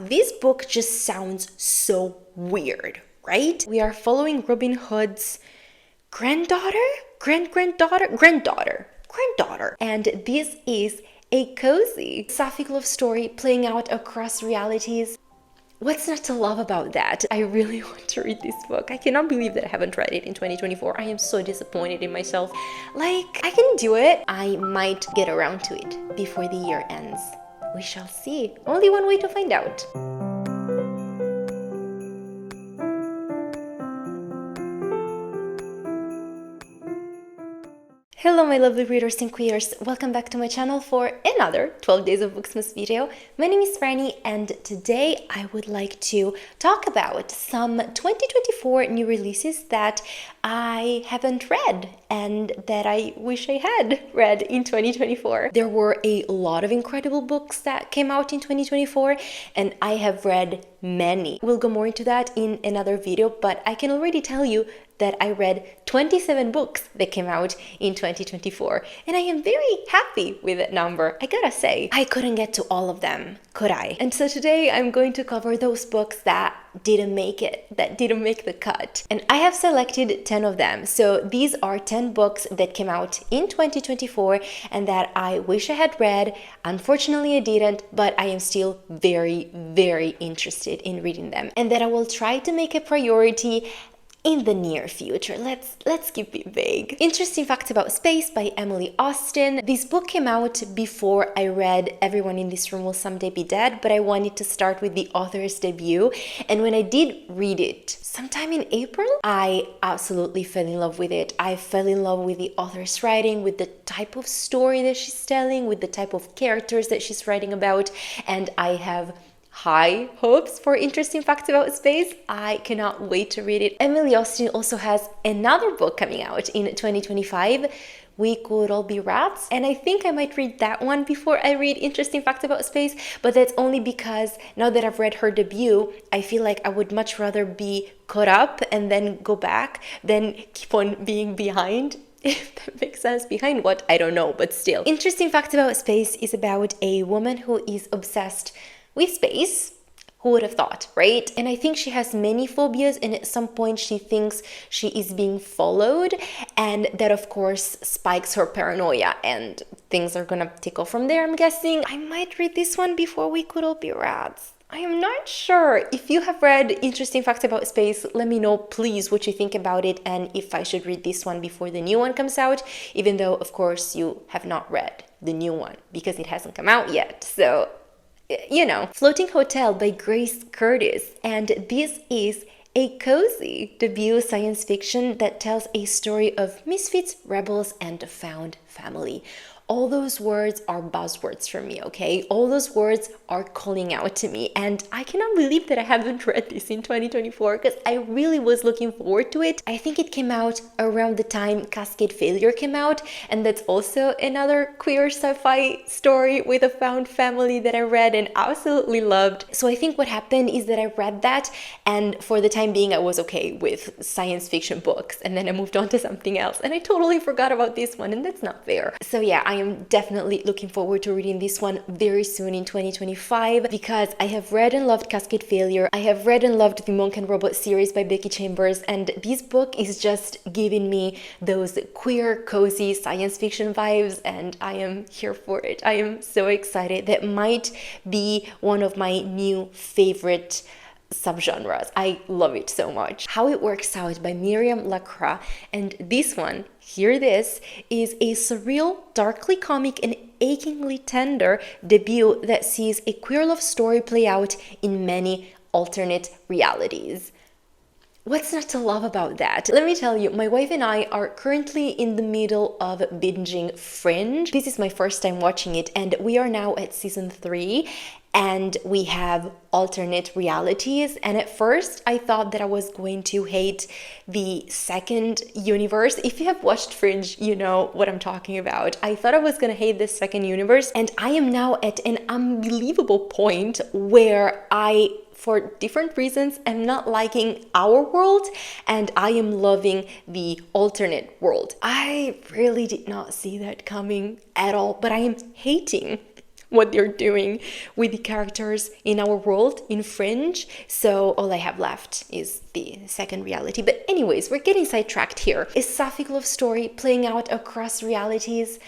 This book just sounds so weird, right? We are following Robin Hood's granddaughter, granddaughter. And this is a cozy sapphic love story playing out across realities. What's not to love about that? I really want to read this book. I cannot believe that I haven't read it in 2024. I am so disappointed in myself. Like, I can do it. I might get around to it before the year ends. We shall see. Only one way to find out. Hello my lovely readers and queers, welcome back to my channel for another 12 Days of Booksmas video. My name is Franny and today I would like to talk about some 2024 new releases that I haven't read and that I wish I had read in 2024. There were a lot of incredible books that came out in 2024 and I have read many. We'll go more into that in another video, but I can already tell you that I read 27 books that came out in 2024, and I am very happy with that number. I gotta say, I couldn't get to all of them, could I? And so today I'm going to cover those books that didn't make it, that didn't make the cut. And I have selected 10 of them. So these are 10 books that came out in 2024 and that I wish I had read. Unfortunately, I didn't, but I am still very, very interested in reading them, and that I will try to make a priority in the near future. Let's keep it vague. Interesting Facts About Space by Emily Austen. This book came out before I read Everyone in This Room Will Someday Be Dead, but I wanted to start with the author's debut. And when I did read it, sometime in April, I absolutely fell in love with it. I fell in love with the author's writing, with the type of story that she's telling, with the type of characters that she's writing about, and I have high hopes for Interesting Facts About Space. I cannot wait to read it. Emily Austen also has another book coming out in 2025, We Could All Be Rats, and I think I might read that one before I read Interesting Facts About Space, but that's only because now that I've read her debut, I feel like I would much rather be caught up and then go back than keep on being behind. If that makes sense. Behind what? I don't know, but still. Interesting Facts About Space is about a woman who is obsessed with space. Who would have thought, right? And I think she has many phobias, and at some point she thinks she is being followed, and that of course spikes her paranoia, and things are gonna take off from there, I'm guessing. I might read this one before We Could All Be Rats. I am not sure. If you have read Interesting Facts About Space, let me know please what you think about it and if I should read this one before the new one comes out, even though of course you have not read the new one because it hasn't come out yet. So you know. Floating Hotel by Grace Curtis, and this is a cozy debut science fiction that tells a story of misfits, rebels, and a found family. All those words are buzzwords for me, okay? All those words are calling out to me, and I cannot believe that I haven't read this in 2024 because I really was looking forward to it. I think it came out around the time Cascade Failure came out, and that's also another queer sci-fi story with a found family that I read and absolutely loved. So I think what happened is that I read that, and for the time being I was okay with science fiction books, and then I moved on to something else, and I totally forgot about this one, and that's not fair. So yeah, I am definitely looking forward to reading this one very soon in 2025 because I have read and loved Cascade Failure. I have read and loved the Monk and Robot series by Becky Chambers, and this book is just giving me those queer, cozy science fiction vibes, and I am here for it. I am so excited. That might be one of my new favorite subgenres. I love it so much. How It Works Out by Miriam Lacroix, and this one, hear this, is a surreal, darkly comic and achingly tender debut that sees a queer love story play out in many alternate realities. What's not to love about that? Let me tell you, my wife and I are currently in the middle of binging Fringe. This is my first time watching it, and we are now at season 3, and we have alternate realities. And at first I thought that I was going to hate the second universe. If you have watched Fringe, you know what I'm talking about. I thought I was gonna hate this second universe, and I am now at an unbelievable point where I, for different reasons, I'm not liking our world and I am loving the alternate world. I really did not see that coming at all, but I am hating what they're doing with the characters in our world in Fringe. So all I have left is the second reality. But anyways, we're getting sidetracked here. A sapphic love story playing out across realities.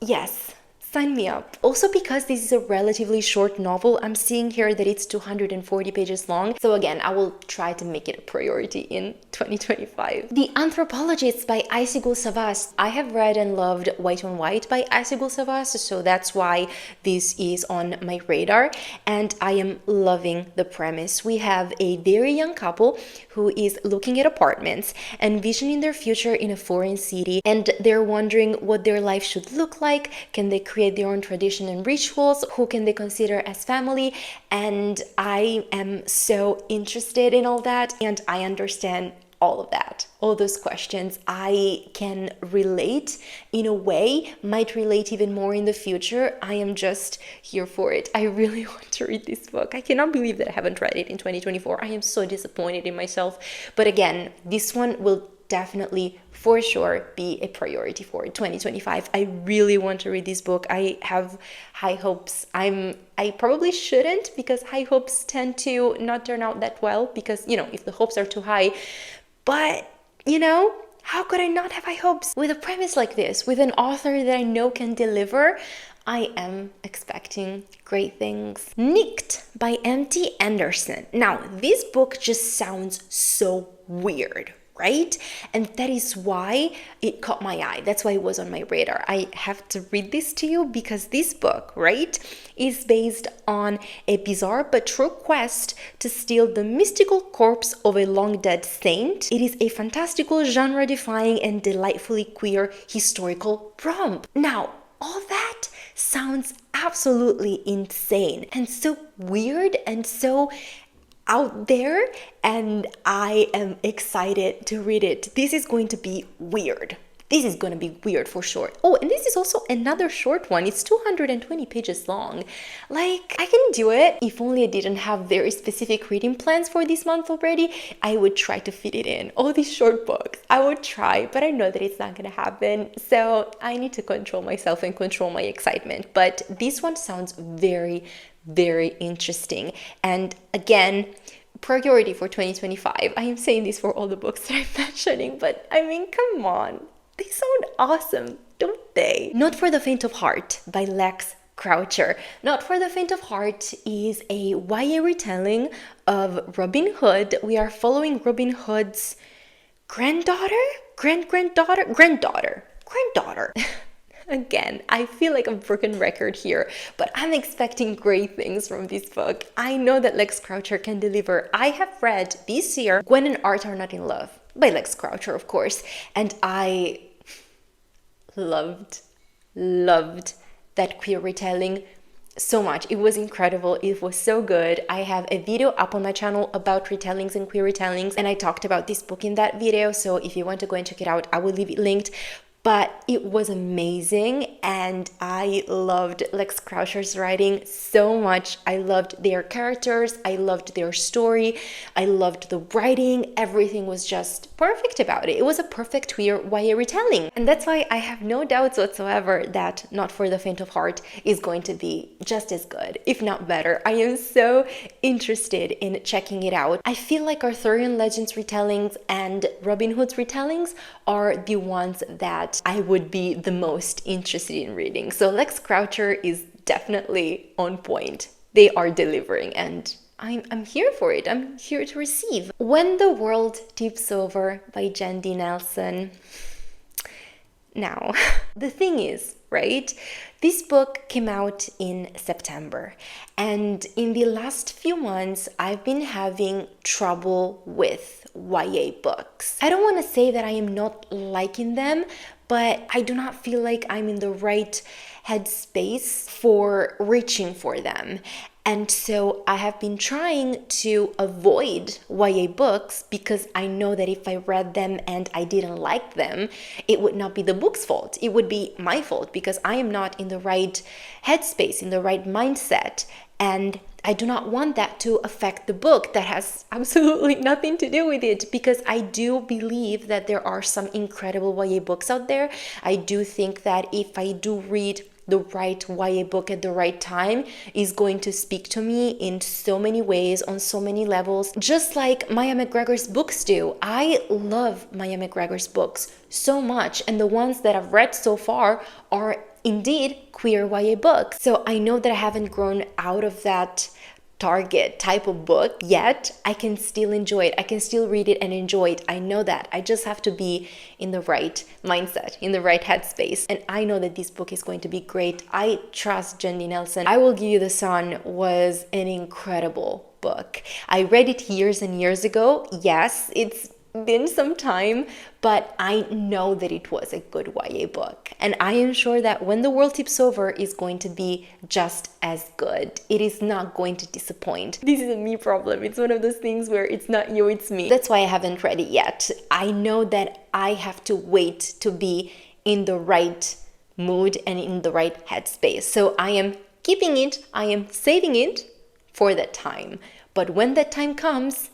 Yes, sign me up. Also, because this is a relatively short novel, I'm seeing here that it's 240 pages long. So again, I will try to make it a priority in 2025. The Anthropologist by Aysegul Savas. I have read and loved White on White by Aysegul Savas, so that's why this is on my radar, and I am loving the premise. We have a very young couple who is looking at apartments, envisioning their future in a foreign city, and they're wondering what their life should look like. Can they create their own tradition and rituals? Who can they consider as family? And I am so interested in all that, and I understand all of that, all those questions. I can relate in a way, might relate even more in the future. I am just here for it. I really want to read this book. I cannot believe that I haven't read it in 2024. I am so disappointed in myself. But again, this one will definitely for sure be a priority for 2025. I really want to read this book. I have high hopes. I probably shouldn't, because high hopes tend to not turn out that well, because if the hopes are too high. But how could I not have high hopes with a premise like this, with an author that I know can deliver? I am expecting great things. Nicked by M.T. Anderson. Now, this book just sounds so weird, right? And that is why it caught my eye. That's why it was on my radar. I have to read this to you because this book, right, is based on a bizarre but true quest to steal the mystical corpse of a long-dead saint. It is a fantastical, genre-defying, and delightfully queer historical romp. Now, all that sounds absolutely insane and so weird and so out there, and I am excited to read it. This is going to be weird. This is going to be weird for sure. Oh, and this is also another short one. It's 220 pages long. Like, I can do it. If only I didn't have very specific reading plans for this month already, I would try to fit it in. All these short books, I would try, but I know that it's not going to happen. So I need to control myself and control my excitement. But this one sounds very, very interesting. And again, priority for 2025. I am saying this for all the books that I'm mentioning, but I mean, come on. They sound awesome, don't they? Not for the Faint of Heart by Lex Croucher. Not for the Faint of Heart is a YA retelling of Robin Hood. We are following Robin Hood's granddaughter. Again, I feel like a broken record here, but I'm expecting great things from this book. I know that Lex Croucher can deliver. I have read this year Gwen and Art Are Not in Love by Lex Croucher, of course, and I loved that queer retelling so much. It was incredible. It was so good. I have a video up on my channel about retellings and queer retellings, and I talked about this book in that video, so if you want to go and check it out, I will leave it linked. But it was amazing, and I loved Lex Croucher's writing so much. I loved their characters, I loved their story, I loved the writing. Everything was just perfect about it. It was a perfect queer YA retelling. And that's why I have no doubts whatsoever that Not for the Faint of Heart is going to be just as good, if not better. I am so interested in checking it out. I feel like Arthurian Legends retellings and Robin Hood's retellings are the ones that I would be the most interested in reading. So Lex Croucher is definitely on point. They are delivering, and I'm here for it. I'm here to receive. When the World Tips Over by Jen D. Nelson. Now, the thing is, right? This book came out in September, and in the last few months, I've been having trouble with YA books. I don't want to say that I am not liking them, but I do not feel like I'm in the right headspace for reaching for them. And so I have been trying to avoid YA books because I know that if I read them and I didn't like them, it would not be the book's fault. It would be my fault because I am not in the right headspace, in the right mindset. And I do not want that to affect the book. That has absolutely nothing to do with it, because I do believe that there are some incredible YA books out there. I do think that if I do read the right YA book at the right time is going to speak to me in so many ways, on so many levels, just like Maya McGregor's books do. I love Maya McGregor's books so much, and the ones that I've read so far are indeed queer YA books. So I know that I haven't grown out of that target type of book yet. I can still enjoy it. I can still read it and enjoy it. I know that. I just have to be in the right mindset, in the right headspace. And I know that this book is going to be great. I trust Jendi Nelson. I Will Give You the Sun was an incredible book. I read it years and years ago. Yes, it's been some time, but I know that it was a good YA book. And I am sure that When the World Tips Over is going to be just as good. It is not going to disappoint. This is a me problem. It's one of those things where it's not you, it's me. That's why I haven't read it yet. I know that I have to wait to be in the right mood and in the right headspace. So I am keeping it, I am saving it for that time. But when that time comes,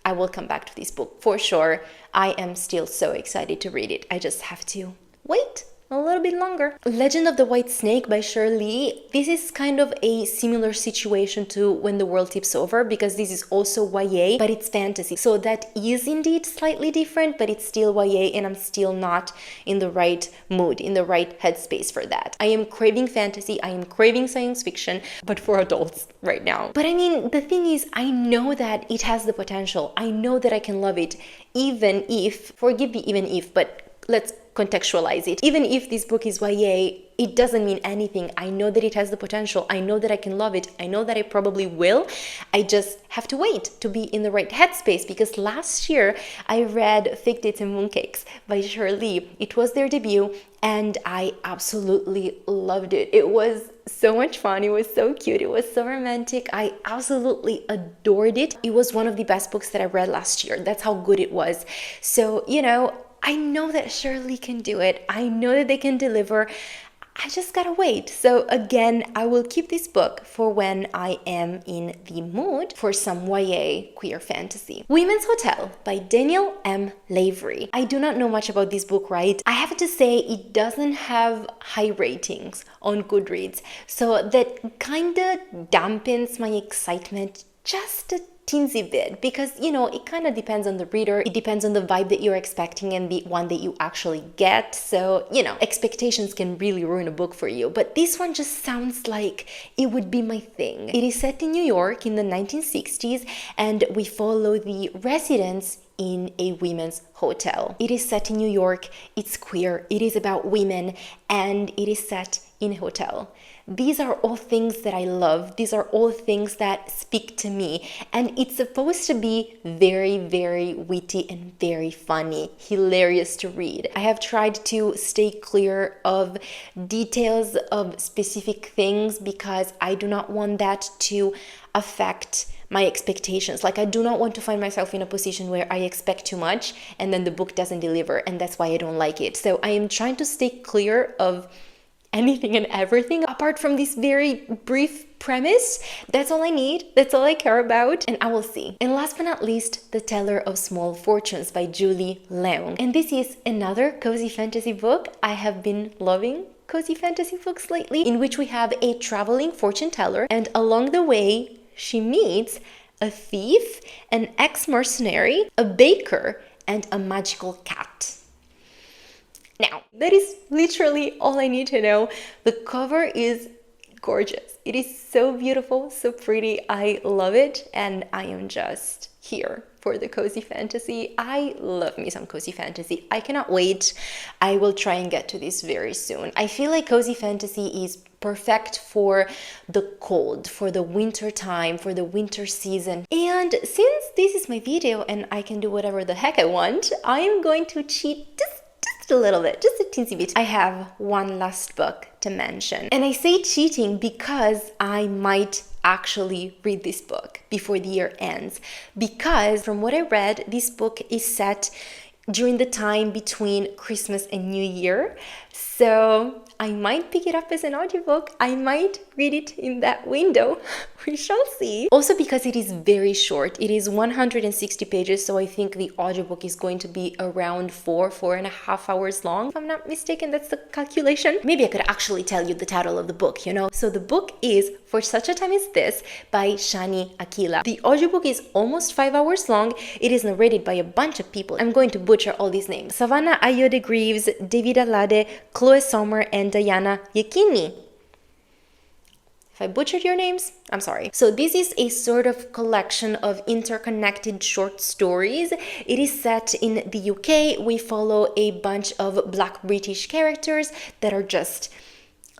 I will come back to this book for sure. I am still so excited to read it. I just have to wait a little bit longer. Legend of the White Snake by Shirley. This is kind of a similar situation to When the World Tips Over, because this is also YA, but it's fantasy. So that is indeed slightly different, but it's still YA, and I'm still not in the right mood, in the right headspace for that. I am craving fantasy, I am craving science fiction, but for adults right now. But I mean, the thing is, I know that it has the potential. I know that I can love it, even if, forgive me, even if, but let's contextualize it. Even if this book is YA, it doesn't mean anything. I know that it has the potential. I know that I can love it. I know that I probably will. I just have to wait to be in the right headspace, because last year I read Fig Dates and Mooncakes by Shirley. It was their debut and I absolutely loved it. It was so much fun. It was so cute. It was so romantic. I absolutely adored it. It was one of the best books that I read last year. That's how good it was. So, you know, I know that Shirley can do it. I know that they can deliver. I just gotta wait. So again, I will keep this book for when I am in the mood for some YA queer fantasy. Women's Hotel by Daniel M. Lavery. I do not know much about this book, right? I have to say it doesn't have high ratings on Goodreads, so that kind of dampens my excitement just a teensy bit, because, you know, it kind of depends on the reader. It depends on the vibe that you're expecting and the one that you actually get. So, you know, expectations can really ruin a book for you. But this one just sounds like it would be my thing. It is set in New York in the 1960s, and we follow the residents in a women's hotel. It is set in New York, it's queer, it is about women, and it is set in a hotel. These are all things that I love. These are all things that speak to me. And it's supposed to be very, very witty and very funny, hilarious to read. I have tried to stay clear of details of specific things because I do not want that to affect my expectations. Like, I do not want to find myself in a position where I expect too much and then the book doesn't deliver, and that's why I don't like it. So I am trying to stay clear of anything and everything apart from this very brief premise. That's all I need. That's all I care about, and I will see. And last but not least, The Teller of Small Fortunes by Julie Leung. And this is another cozy fantasy book. I have been loving cozy fantasy books lately, in which we have a traveling fortune teller, and along the way she meets a thief, an ex-mercenary, a baker, and a magical cat. Now, that is literally all I need to know. The cover is gorgeous. It is so beautiful, so pretty. I love it, and I am just here for the cozy fantasy. I love me some cozy fantasy. I cannot wait. I will try and get to this very soon. I feel like cozy fantasy is perfect for the cold, for the winter time, for the winter season. And since this is my video and I can do whatever the heck I want, I am going to cheat just a little bit, just a teensy bit. I have one last book to mention, and I say cheating because I might actually read this book before the year ends, because from what I read, this book is set during the time between Christmas and New Year. So I might pick it up as an audiobook. I might read it in that window. We shall see. Also because it is very short. It is 160 pages, so I think the audiobook is going to be around 4.5 hours long. If I'm not mistaken, that's the calculation. Maybe I could actually tell you the title of the book, you know? So the book is For Such a Time as This by Shani Akila. The audiobook is almost 5 hours long. It is narrated by a bunch of people. I'm going to butcher all these names. Savannah Ayode Greaves, David Alade, Chloe Sommer, and Diana Yekini. If I butchered your names, I'm sorry. So this is a sort of collection of interconnected short stories. It is set in the UK. We follow a bunch of Black British characters that are just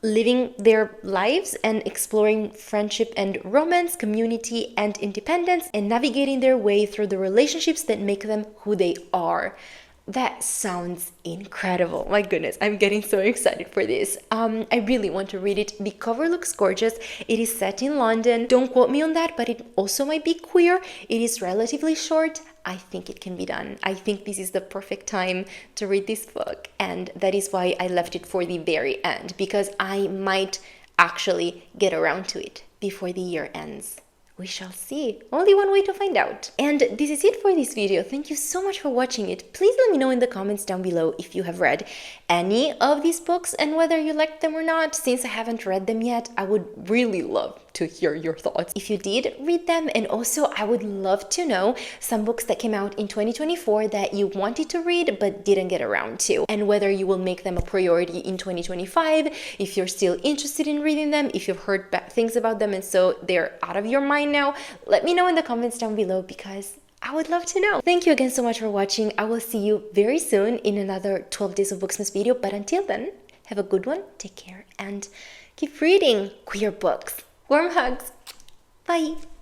living their lives and exploring friendship and romance, community and independence, and navigating their way through the relationships that make them who they are. That sounds incredible. My goodness, I'm getting so excited for this. I really want to read it. The cover looks gorgeous. It is set in London. Don't quote me on that, but it also might be queer. It is relatively short. I think it can be done. I think this is the perfect time to read this book, and that is why I left it for the very end, because I might actually get around to it before the year ends. We shall see. Only one way to find out. And this is it for this video. Thank you so much for watching it. Please let me know in the comments down below if you have read any of these books and whether you liked them or not. Since I haven't read them yet, I would really love to hear your thoughts if you did read them. And also, I would love to know some books that came out in 2024 that you wanted to read but didn't get around to, and whether you will make them a priority in 2025, if you're still interested in reading them, if you've heard bad things about them and so they're out of your mind now. Let me know in the comments down below, because I would love to know. Thank you again so much for watching. I will see you very soon in another 12 Days of Booksmas video, but until then, have a good one, take care, and keep reading queer books. Warm hugs. Bye.